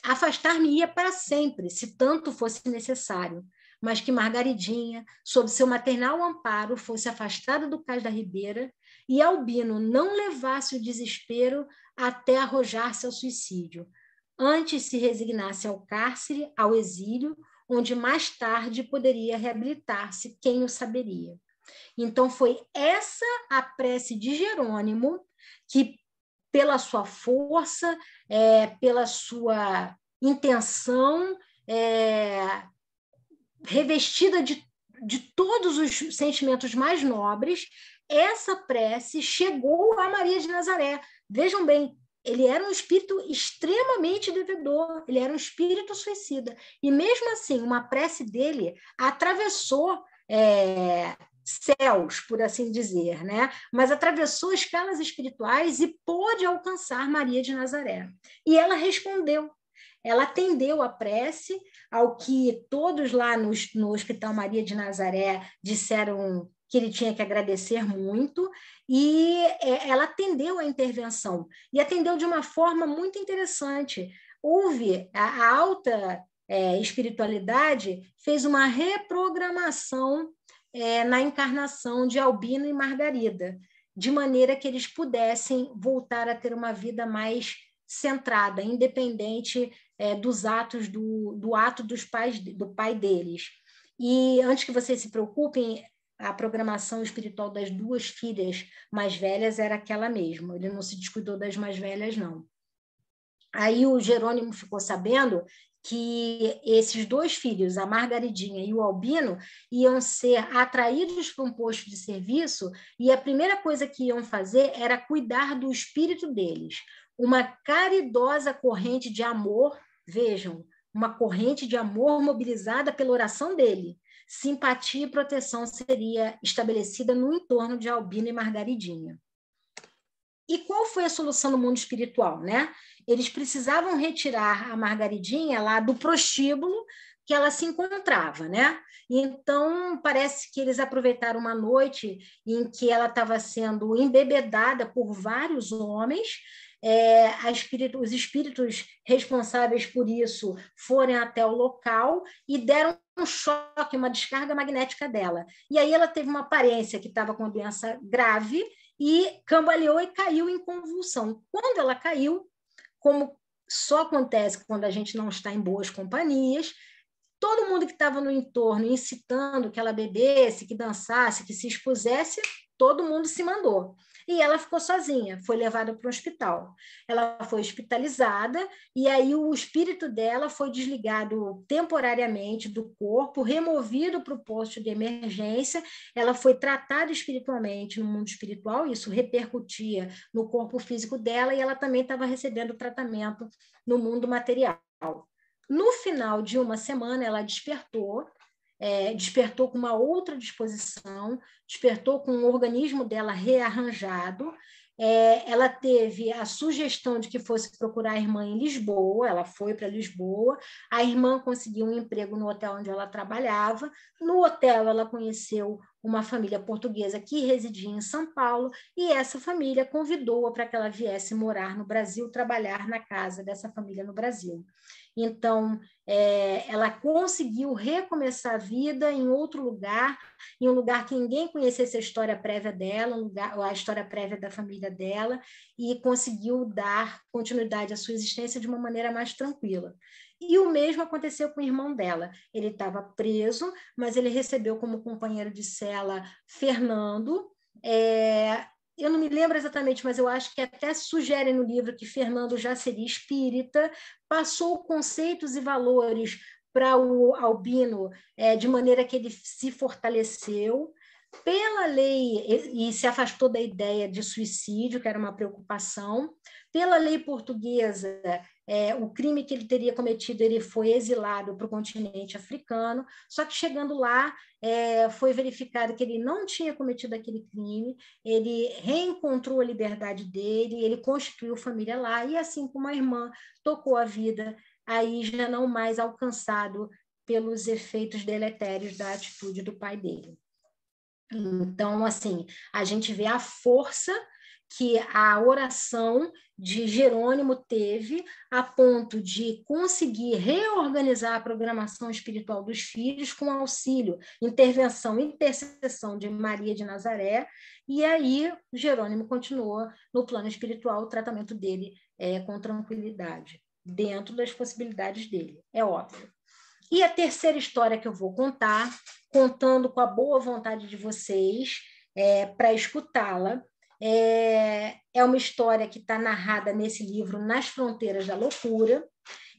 Afastar-me-ia para sempre, se tanto fosse necessário, mas que Margaridinha, sob seu maternal amparo, fosse afastada do cais da ribeira e Albino não levasse o desespero até arrojar-se ao suicídio, antes se resignasse ao cárcere, ao exílio, onde mais tarde poderia reabilitar-se, quem o saberia. Então, foi essa a prece de Jerônimo, que, pela sua força, pela sua intenção, revestida de todos os sentimentos mais nobres, essa prece chegou a Maria de Nazaré. Vejam bem, ele era um espírito extremamente devedor, ele era um espírito suicida. E mesmo assim, uma prece dele atravessou céus, por assim dizer, né? Mas atravessou escalas espirituais e pôde alcançar Maria de Nazaré. E ela respondeu. Ela atendeu a prece, ao que todos lá no Hospital Maria de Nazaré disseram que ele tinha que agradecer muito, e ela atendeu a intervenção, e atendeu de uma forma muito interessante. Houve a alta espiritualidade, fez uma reprogramação na encarnação de Albino e Margarida, de maneira que eles pudessem voltar a ter uma vida mais centrada, independente dos atos do ato do pai deles. E antes que vocês se preocupem, a programação espiritual das duas filhas mais velhas era aquela mesma. Ele não se descuidou das mais velhas, não. Aí o Jerônimo ficou sabendo que esses dois filhos, a Margaridinha e o Albino, iam ser atraídos para um posto de serviço, e a primeira coisa que iam fazer era cuidar do espírito deles. Uma caridosa corrente de amor, vejam, uma corrente de amor mobilizada pela oração dele. Simpatia e proteção seria estabelecida no entorno de Albino e Margaridinha. E qual foi a solução no mundo espiritual, né? Eles precisavam retirar a Margaridinha lá do prostíbulo que ela se encontrava, né? Então, parece que eles aproveitaram uma noite em que ela estava sendo embebedada por vários homens. Os espíritos responsáveis por isso foram até o local e deram um choque, uma descarga magnética dela. E aí ela teve uma aparência que estava com doença grave e cambaleou e caiu em convulsão. Quando ela caiu, como só acontece quando a gente não está em boas companhias, todo mundo que estava no entorno incitando que ela bebesse, que dançasse, que se expusesse, todo mundo se mandou. E ela ficou sozinha, foi levada para o hospital. Ela foi hospitalizada e aí o espírito dela foi desligado temporariamente do corpo, removido para o posto de emergência. Ela foi tratada espiritualmente no mundo espiritual, isso repercutia no corpo físico dela, e ela também estava recebendo tratamento no mundo material. No final de uma semana, ela despertou com uma outra disposição, despertou com o organismo dela rearranjado. Ela teve a sugestão de que fosse procurar a irmã em Lisboa, ela foi para Lisboa, a irmã conseguiu um emprego no hotel onde ela trabalhava, no hotel ela conheceu uma família portuguesa que residia em São Paulo, e essa família convidou-a para que ela viesse morar no Brasil, trabalhar na casa dessa família no Brasil. Então, ela conseguiu recomeçar a vida em outro lugar, em um lugar que ninguém conhecesse a história prévia dela, a história prévia da família dela, e conseguiu dar continuidade à sua existência de uma maneira mais tranquila. E o mesmo aconteceu com o irmão dela. Ele estava preso, mas ele recebeu como companheiro de cela Fernando. Eu não me lembro exatamente, mas eu acho que até sugere no livro que Fernando já seria espírita, passou conceitos e valores para o Albino, de maneira que ele se fortaleceu. Pela lei, e se afastou da ideia de suicídio, que era uma preocupação. Pela lei portuguesa, o crime que ele teria cometido, ele foi exilado para o continente africano, só que chegando lá, foi verificado que ele não tinha cometido aquele crime, ele reencontrou a liberdade dele, ele constituiu família lá, e assim como a irmã tocou a vida, aí já não mais alcançado pelos efeitos deletérios da atitude do pai dele. Então, assim, a gente vê a força que a oração de Jerônimo teve a ponto de conseguir reorganizar a programação espiritual dos filhos com auxílio, intervenção, intercessão de Maria de Nazaré, e aí Jerônimo continuou no plano espiritual o tratamento dele com tranquilidade, dentro das possibilidades dele, é óbvio. E a terceira história que eu vou contar, contando com a boa vontade de vocês para escutá-la, é uma história que está narrada nesse livro, Nas Fronteiras da Loucura.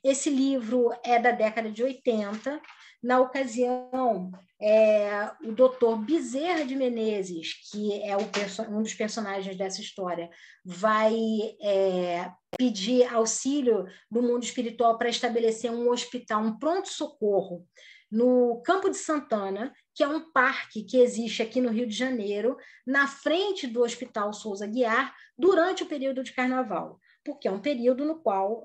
Esse livro é da década de 80. Na ocasião, o doutor Bezerra de Menezes, que é um dos personagens dessa história, vai pedir auxílio do mundo espiritual para estabelecer um hospital, um pronto-socorro, no Campo de Santana, que é um parque que existe aqui no Rio de Janeiro, na frente do Hospital Souza Guiar, durante o período de carnaval, porque é um período no qual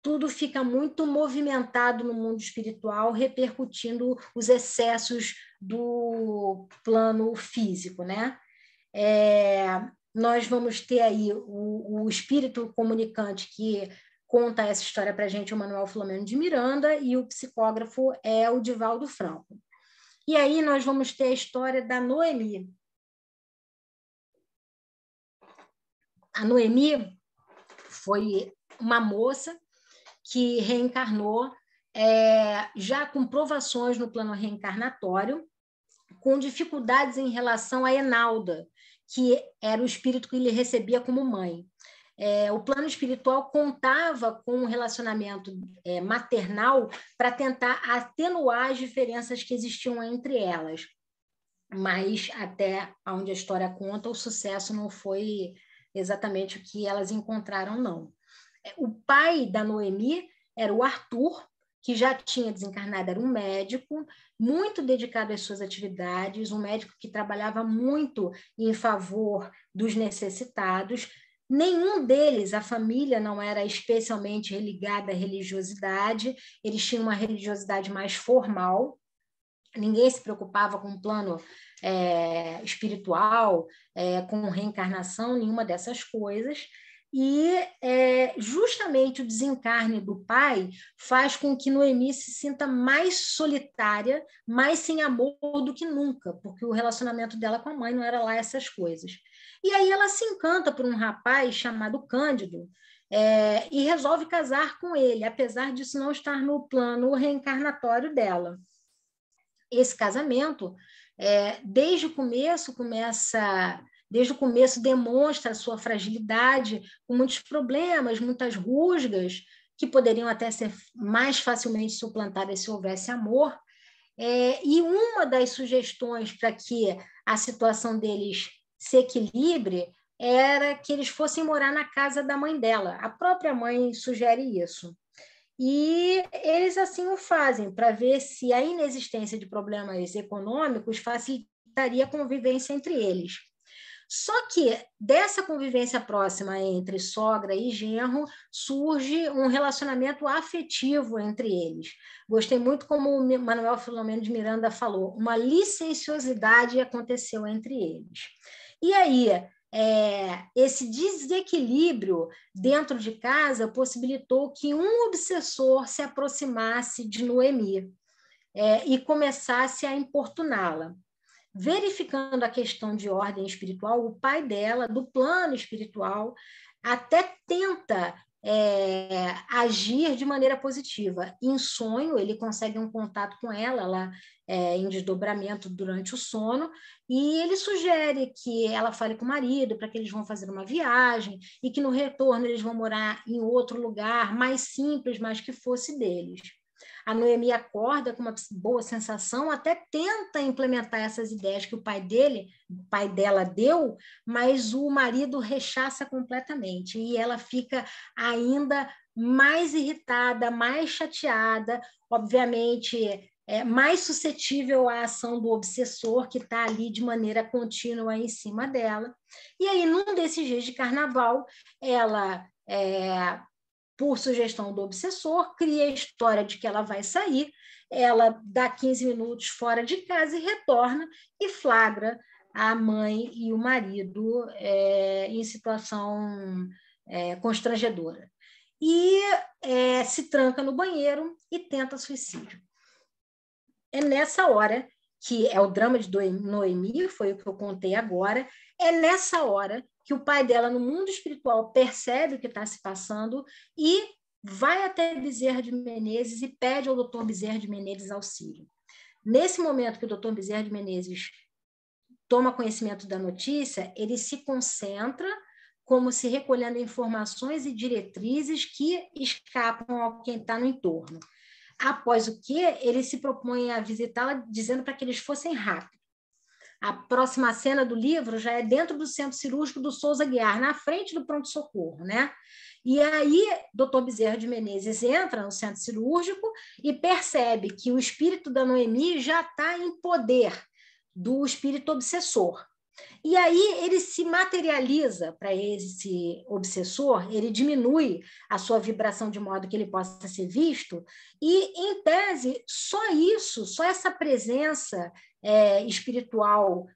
tudo fica muito movimentado no mundo espiritual, repercutindo os excessos do plano físico, né? Nós vamos ter aí o espírito comunicante que conta essa história para a gente, o Manuel Filomeno de Miranda, e o psicógrafo é o Divaldo Franco. E aí nós vamos ter a história da Noemi. A Noemi foi uma moça que reencarnou já com provações no plano reencarnatório, com dificuldades em relação a Enalda, que era o espírito que ele recebia como mãe. O plano espiritual contava com um relacionamento maternal para tentar atenuar as diferenças que existiam entre elas. Mas, até onde a história conta, o sucesso não foi exatamente o que elas encontraram, não. O pai da Noemi era o Arthur, que já tinha desencarnado, era um médico muito dedicado às suas atividades, um médico que trabalhava muito em favor dos necessitados. Nenhum deles, a família não era especialmente ligada à religiosidade, eles tinham uma religiosidade mais formal, ninguém se preocupava com o plano espiritual, com reencarnação, nenhuma dessas coisas. E justamente o desencarne do pai faz com que Noemi se sinta mais solitária, mais sem amor do que nunca, porque o relacionamento dela com a mãe não era lá essas coisas. E aí ela se encanta por um rapaz chamado Cândido e resolve casar com ele, apesar disso não estar no plano reencarnatório dela. Esse casamento, desde o começo demonstra a sua fragilidade, com muitos problemas, muitas rusgas, que poderiam até ser mais facilmente suplantadas se houvesse amor. E uma das sugestões para que a situação deles se equilibre era que eles fossem morar na casa da mãe dela. A própria mãe sugere isso. E eles assim o fazem, para ver se a inexistência de problemas econômicos facilitaria a convivência entre eles. Só que dessa convivência próxima entre sogra e genro surge um relacionamento afetivo entre eles. Gostei muito como o Manuel Filomeno de Miranda falou, uma licenciosidade aconteceu entre eles. E aí, esse desequilíbrio dentro de casa possibilitou que um obsessor se aproximasse de Noemi e começasse a importuná-la. Verificando a questão de ordem espiritual, o pai dela, do plano espiritual, até tenta agir de maneira positiva. Em sonho, ele consegue um contato com ela em desdobramento durante o sono, e ele sugere que ela fale com o marido para que eles vão fazer uma viagem e que no retorno eles vão morar em outro lugar mais simples, mas que fosse deles. A Noemi acorda com uma boa sensação, até tenta implementar essas ideias que o pai dela deu, mas o marido rechaça completamente e ela fica ainda mais irritada, mais chateada, obviamente mais suscetível à ação do obsessor que está ali de maneira contínua em cima dela. E aí, num desses dias de carnaval, ela, por sugestão do obsessor, cria a história de que ela vai sair, ela dá 15 minutos fora de casa e retorna e flagra a mãe e o marido em situação constrangedora. E se tranca no banheiro e tenta suicídio. É nessa hora, que é o drama de Noemi, foi o que eu contei agora, é nessa hora que o pai dela, no mundo espiritual, percebe o que está se passando e vai até Bezerra de Menezes e pede ao doutor Bezerra de Menezes auxílio. Nesse momento que o doutor Bezerra de Menezes toma conhecimento da notícia, ele se concentra como se recolhendo informações e diretrizes que escapam a quem está no entorno. Após o que, ele se propõe a visitá-la, dizendo para que eles fossem rápidos. A próxima cena do livro já é dentro do centro cirúrgico do Souza Guiar, na frente do pronto-socorro, né? E aí, doutor Bezerra de Menezes entra no centro cirúrgico e percebe que o espírito da Noemi já está em poder do espírito obsessor. E aí ele se materializa para esse obsessor, ele diminui a sua vibração de modo que ele possa ser visto, e, em tese, só isso, só essa presença espiritual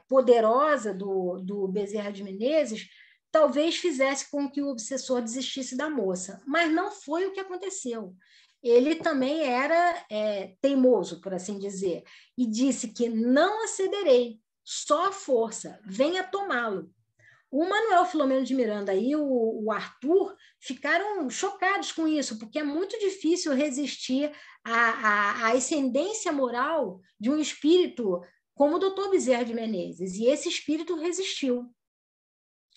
poderosa do Bezerra de Menezes, talvez fizesse com que o obsessor desistisse da moça, mas não foi o que aconteceu. Ele também era teimoso, por assim dizer, e disse que não acederei, só a força, venha tomá-lo. O Manuel Filomeno de Miranda e o Arthur ficaram chocados com isso, porque é muito difícil resistir à ascendência moral de um espírito como o doutor Bezerra de Menezes, e esse espírito resistiu.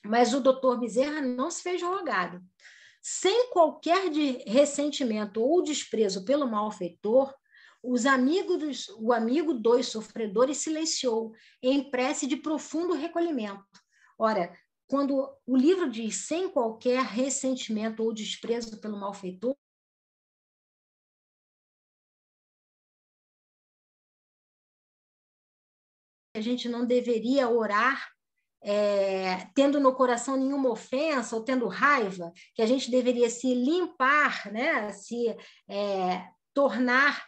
Mas o doutor Bezerra não se fez rogado. Sem qualquer ressentimento ou desprezo pelo malfeitor, o amigo dos sofredores silenciou, em prece de profundo recolhimento. Ora, quando o livro diz sem qualquer ressentimento ou desprezo pelo malfeitor, a gente não deveria orar tendo no coração nenhuma ofensa ou tendo raiva, que a gente deveria se limpar, né? Se tornar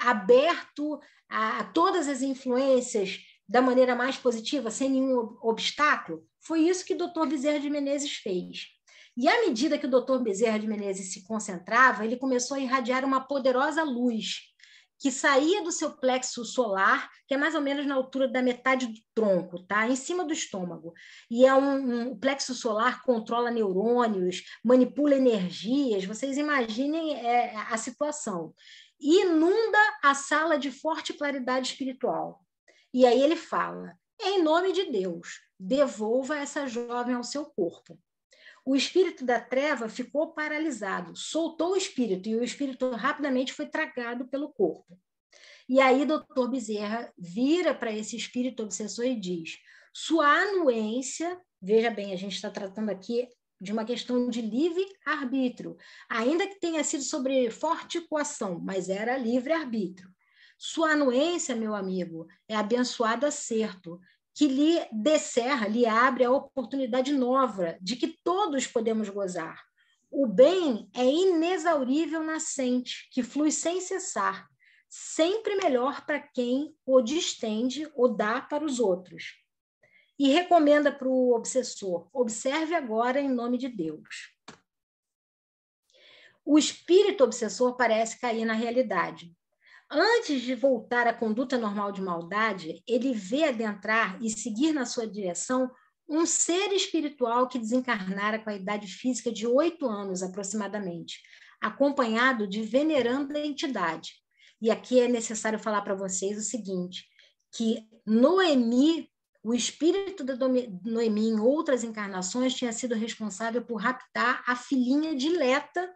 aberto a todas as influências da maneira mais positiva, sem nenhum obstáculo. Foi isso que o doutor Bezerra de Menezes fez. E à medida que o doutor Bezerra de Menezes se concentrava, ele começou a irradiar uma poderosa luz que saía do seu plexo solar, que é mais ou menos na altura da metade do tronco, tá? Em cima do estômago. E o plexo solar controla neurônios, manipula energias, vocês imaginem a situação. E inunda a sala de forte claridade espiritual. E aí ele fala, em nome de Deus, devolva essa jovem ao seu corpo. O espírito da treva ficou paralisado, soltou o espírito, e o espírito rapidamente foi tragado pelo corpo. E aí, doutor Bezerra vira para esse espírito obsessor e diz, sua anuência, veja bem, a gente está tratando aqui de uma questão de livre-arbítrio, ainda que tenha sido sobre forte coação, mas era livre-arbítrio. Sua anuência, meu amigo, é abençoado acerto, que lhe descerra, lhe abre a oportunidade nova de que todos podemos gozar. O bem é inexaurível nascente, que flui sem cessar, sempre melhor para quem o distende ou dá para os outros. E recomenda para o obsessor, observe agora em nome de Deus. O espírito obsessor parece cair na realidade. Antes de voltar à conduta normal de maldade, ele vê adentrar e seguir na sua direção um ser espiritual que desencarnara com a idade física de 8 anos, aproximadamente, acompanhado de veneranda entidade. E aqui é necessário falar para vocês o seguinte, que Noemi, o espírito da Noemi, em outras encarnações, tinha sido responsável por raptar a filhinha dileta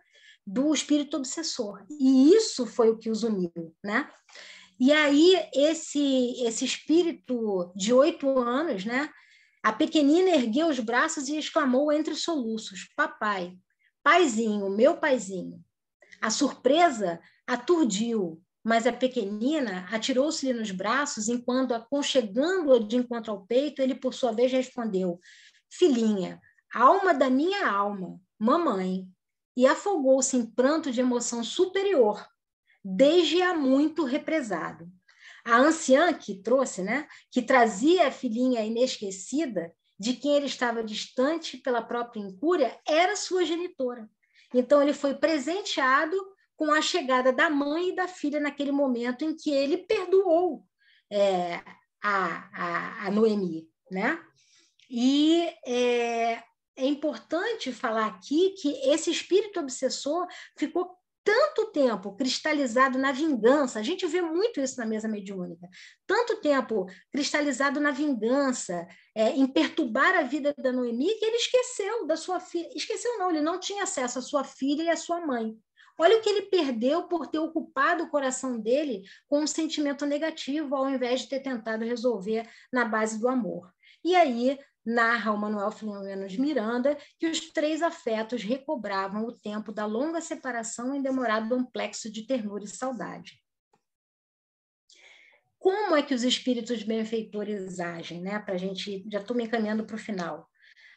do espírito obsessor. E isso foi o que os uniu, né? E aí, esse espírito de 8 anos, né? A pequenina ergueu os braços e exclamou entre soluços: papai, paizinho, meu paizinho. A surpresa aturdiu, mas a pequenina atirou-se-lhe nos braços, enquanto, aconchegando-a de encontro ao peito, ele, por sua vez, respondeu: filhinha, alma da minha alma, mamãe. E afogou-se em pranto de emoção superior, desde há muito represado. A anciã que trouxe, né, que trazia a filhinha inesquecida, de quem ele estava distante pela própria incúria, era sua genitora. Então, ele foi presenteado com a chegada da mãe e da filha naquele momento em que ele perdoou a Noemi, né? E é importante falar aqui que esse espírito obsessor ficou tanto tempo cristalizado na vingança, a gente vê muito isso na mesa mediúnica, tanto tempo cristalizado na vingança, em perturbar a vida da Noemi, que ele esqueceu da sua filha. Esqueceu não, ele não tinha acesso à sua filha e à sua mãe. Olha o que ele perdeu por ter ocupado o coração dele com um sentimento negativo, ao invés de ter tentado resolver na base do amor. E aí, narra o Manuel Filomeno de Miranda que os 3 afetos recobravam o tempo da longa separação em demorado amplexo de ternura e saudade. Como é que os espíritos benfeitores agem, né? Para a gente, já estou me encaminhando para o final.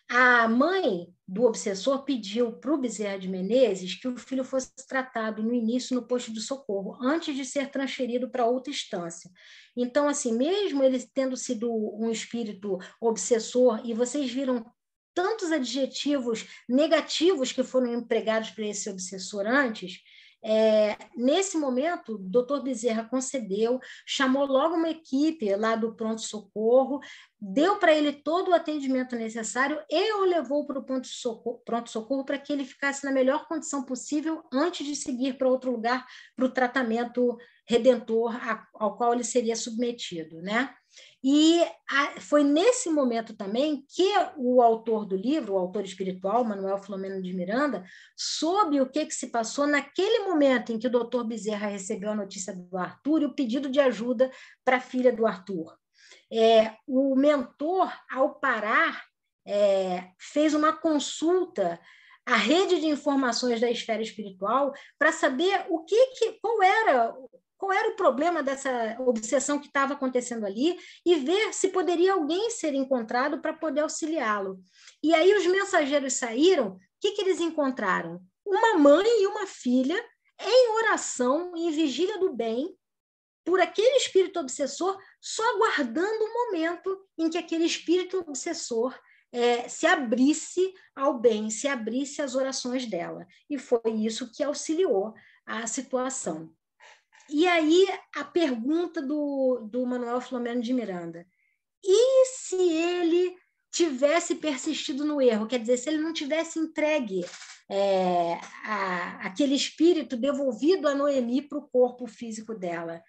A mãe do obsessor pediu para o Bezerra de Menezes que o filho fosse tratado no início no posto de socorro, antes de ser transferido para outra instância. Então, assim, mesmo ele tendo sido um espírito obsessor, e vocês viram tantos adjetivos negativos que foram empregados para esse obsessor antes, nesse momento, o doutor Bezerra concedeu, chamou logo uma equipe lá do pronto-socorro, deu para ele todo o atendimento necessário e o levou para o pronto-socorro para que ele ficasse na melhor condição possível antes de seguir para outro lugar, para o tratamento redentor ao qual ele seria submetido, né? E foi nesse momento também que o autor do livro, o autor espiritual, Manuel Filomeno de Miranda, soube o que se passou naquele momento em que o doutor Bezerra recebeu a notícia do Arthur e o pedido de ajuda para a filha do Arthur. O mentor, ao parar, fez uma consulta à rede de informações da esfera espiritual para saber qual era o problema dessa obsessão que estava acontecendo ali e ver se poderia alguém ser encontrado para poder auxiliá-lo. E aí os mensageiros saíram, o que eles encontraram? Uma mãe e uma filha em oração, em vigília do bem, por aquele espírito obsessor, só aguardando o momento em que aquele espírito obsessor se abrisse ao bem, se abrisse às orações dela. E foi isso que auxiliou a situação. E aí a pergunta do Manuel Filomeno de Miranda: e se ele tivesse persistido no erro? Quer dizer, se ele não tivesse entregue aquele espírito devolvido a Noemi para o corpo físico dela?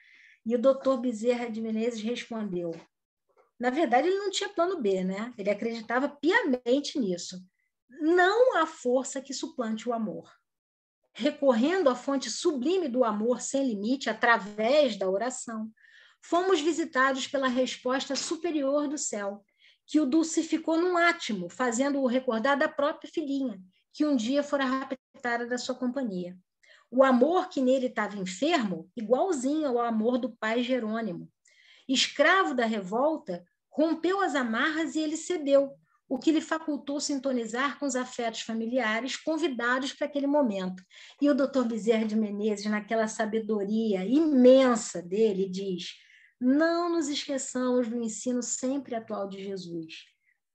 E o doutor Bezerra de Menezes respondeu: na verdade, ele não tinha plano B, né? Ele acreditava piamente nisso. Não há força que suplante o amor. Recorrendo à fonte sublime do amor sem limite, através da oração, fomos visitados pela resposta superior do céu, que o dulcificou num átimo, fazendo-o recordar da própria filhinha, que um dia fora raptada da sua companhia. O amor que nele estava enfermo, igualzinho ao amor do pai Jerônimo. Escravo da revolta, rompeu as amarras e ele cedeu, o que lhe facultou sintonizar com os afetos familiares convidados para aquele momento. E o doutor Bezerra de Menezes, naquela sabedoria imensa dele, diz: não nos esqueçamos do ensino sempre atual de Jesus.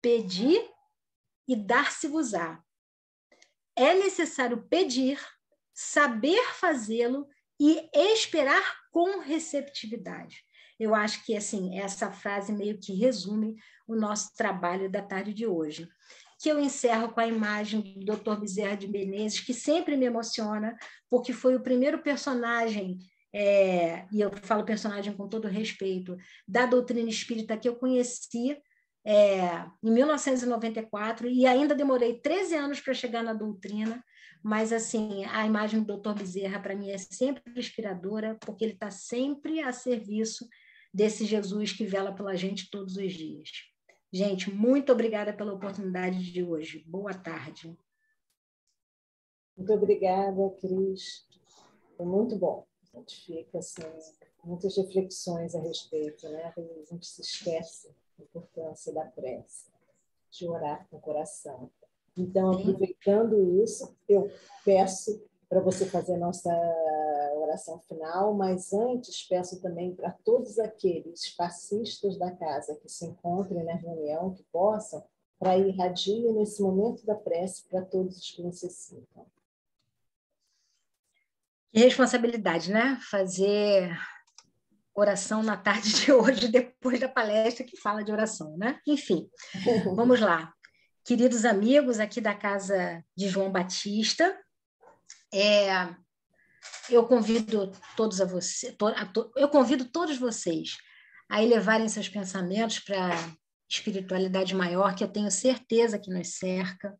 Pedi e dar-se-vos-á. É necessário pedir, saber fazê-lo e esperar com receptividade. Eu acho que assim, essa frase meio que resume o nosso trabalho da tarde de hoje. Que eu encerro com a imagem do Dr. Bezerra de Menezes, que sempre me emociona, porque foi o primeiro personagem, e eu falo personagem com todo respeito, da doutrina espírita que eu conheci em 1994, e ainda demorei 13 anos para chegar na doutrina, mas assim, a imagem do Dr. Bezerra para mim é sempre inspiradora, porque ele está sempre a serviço desse Jesus que vela pela gente todos os dias. Gente, muito obrigada pela oportunidade de hoje. Boa tarde. Muito obrigada, Cris. Foi muito bom. A gente fica assim, muitas reflexões a respeito, né? Às vezes a gente se esquece da importância da prece, de orar com o coração. Então, aproveitando isso, eu peço para você fazer a nossa oração final, mas antes peço também para todos aqueles passistas da casa que se encontrem na reunião, que possam, para irradiar nesse momento da prece para todos os que necessitam. Que responsabilidade, né? Fazer oração na tarde de hoje, depois da palestra que fala de oração, né? Enfim, vamos lá. Queridos amigos aqui da casa de João Batista, eu convido todos eu convido todos vocês a elevarem seus pensamentos para a espiritualidade maior, que eu tenho certeza que nos cerca.